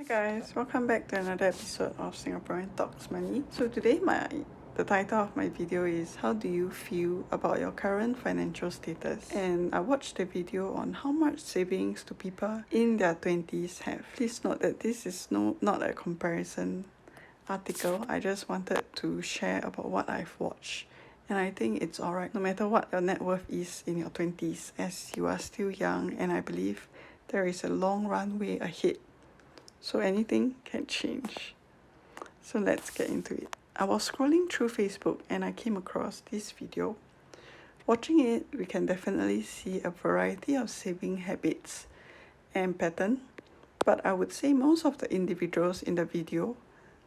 Hi guys, welcome back to another episode of Singaporean Talks Money. So today the title of my video is how do you feel about your current financial status? And I watched a video on how much savings do people in their 20s have. Please note that this is not a comparison article. I just wanted to share about what I've watched. And I think it's alright no matter what your net worth is in your 20s, as you are still young, and I believe there is a long runway ahead. So anything can change. So let's get into it. I was scrolling through Facebook and I came across this video. Watching it, we can definitely see a variety of saving habits and pattern, but I would say most of the individuals in the video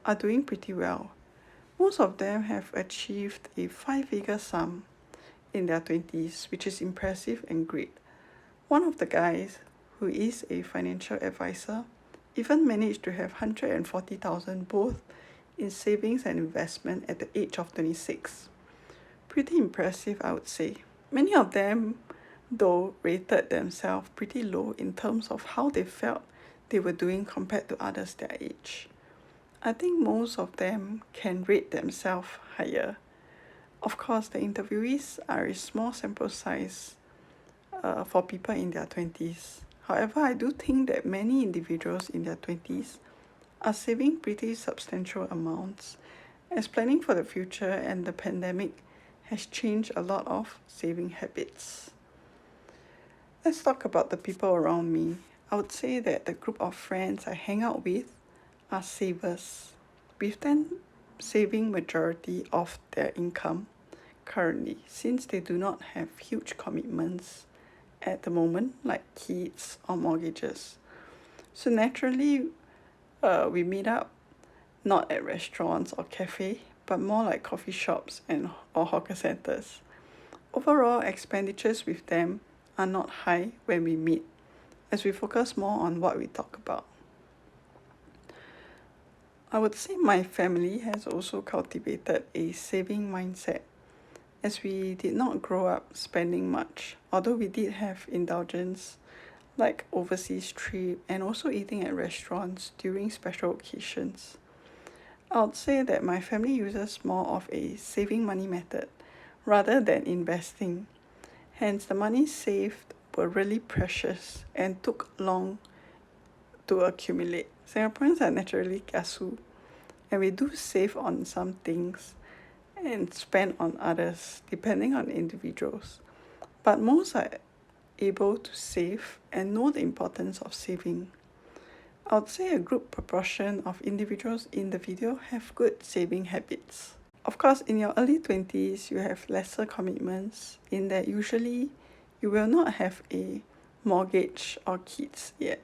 are doing pretty well. Most of them have achieved a 5-figure sum in their 20s, which is impressive and great. One of the guys, who is a financial advisor, even managed to have 140,000 both in savings and investment at the age of 26. Pretty impressive, I would say. Many of them, though, rated themselves pretty low in terms of how they felt they were doing compared to others their age. I think most of them can rate themselves higher. Of course, the interviewees are a small sample size for people in their 20s. However, I do think that many individuals in their 20s are saving pretty substantial amounts, as planning for the future and the pandemic has changed a lot of saving habits. Let's talk about the people around me. I would say that the group of friends I hang out with are savers, with them saving majority of their income currently, since they do not have huge commitments at the moment, like kids or mortgages. So naturally, we meet up not at restaurants or cafe, but more like coffee shops or hawker centers. Overall, expenditures with them are not high when we meet, as we focus more on what we talk about. I would say my family has also cultivated a saving mindset, as we did not grow up spending much, although we did have indulgence like overseas trip and also eating at restaurants during special occasions. I would say that my family uses more of a saving money method rather than investing. Hence, the money saved were really precious and took long to accumulate. Singaporeans are naturally kiasu, and we do save on some things and spend on others depending on individuals. But most are able to save and know the importance of saving. I would say a good proportion of individuals in the video have good saving habits. Of course, in your early 20s, you have lesser commitments in that usually you will not have a mortgage or kids yet.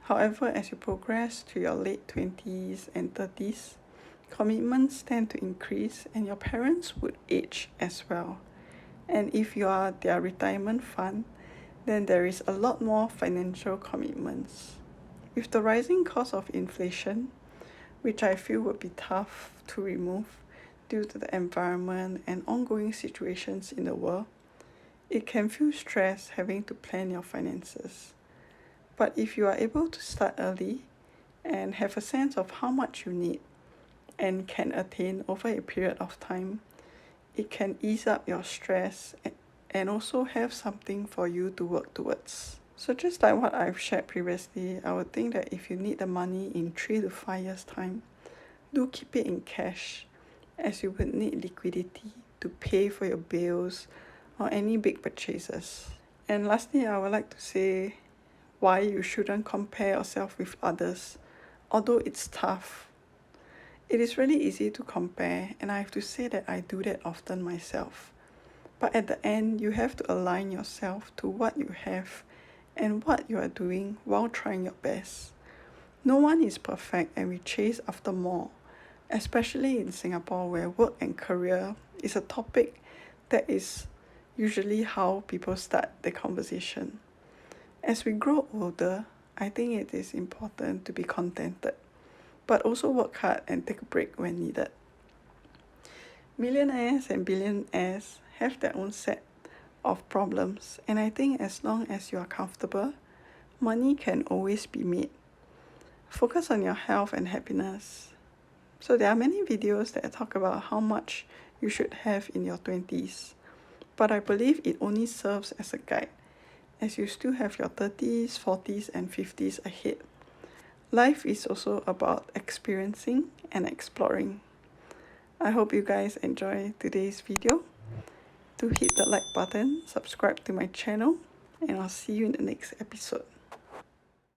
However, as you progress to your late 20s and 30s, commitments tend to increase and your parents would age as well. And if you are their retirement fund, then there is a lot more financial commitments. With the rising cost of inflation, which I feel would be tough to remove due to the environment and ongoing situations in the world, it can feel stress having to plan your finances. But if you are able to start early and have a sense of how much you need and can attain over a period of time, it can ease up your stress and also have something for you to work towards. So just like what I've shared previously, I would think that if you need the money in 3 to 5 years time, do keep it in cash, as you would need liquidity to pay for your bills or any big purchases. And lastly, I would like to say why you shouldn't compare yourself with others, although it's tough. It is really easy to compare, and I have to say that I do that often myself. But at the end, you have to align yourself to what you have and what you are doing while trying your best. No one is perfect, and we chase after more, especially in Singapore, where work and career is a topic that is usually how people start the conversation. As we grow older, I think it is important to be contented, but also work hard and take a break when needed. Millionaires and billionaires have their own set of problems, and I think as long as you are comfortable, money can always be made. focus on your health and happiness. So there are many videos that talk about how much you should have in your 20s, but I believe it only serves as a guide, as you still have your 30s, 40s, and 50s ahead. Life is also about experiencing and exploring. I hope you guys enjoy today's video. Do hit the like button, subscribe to my channel, and I'll see you in the next episode.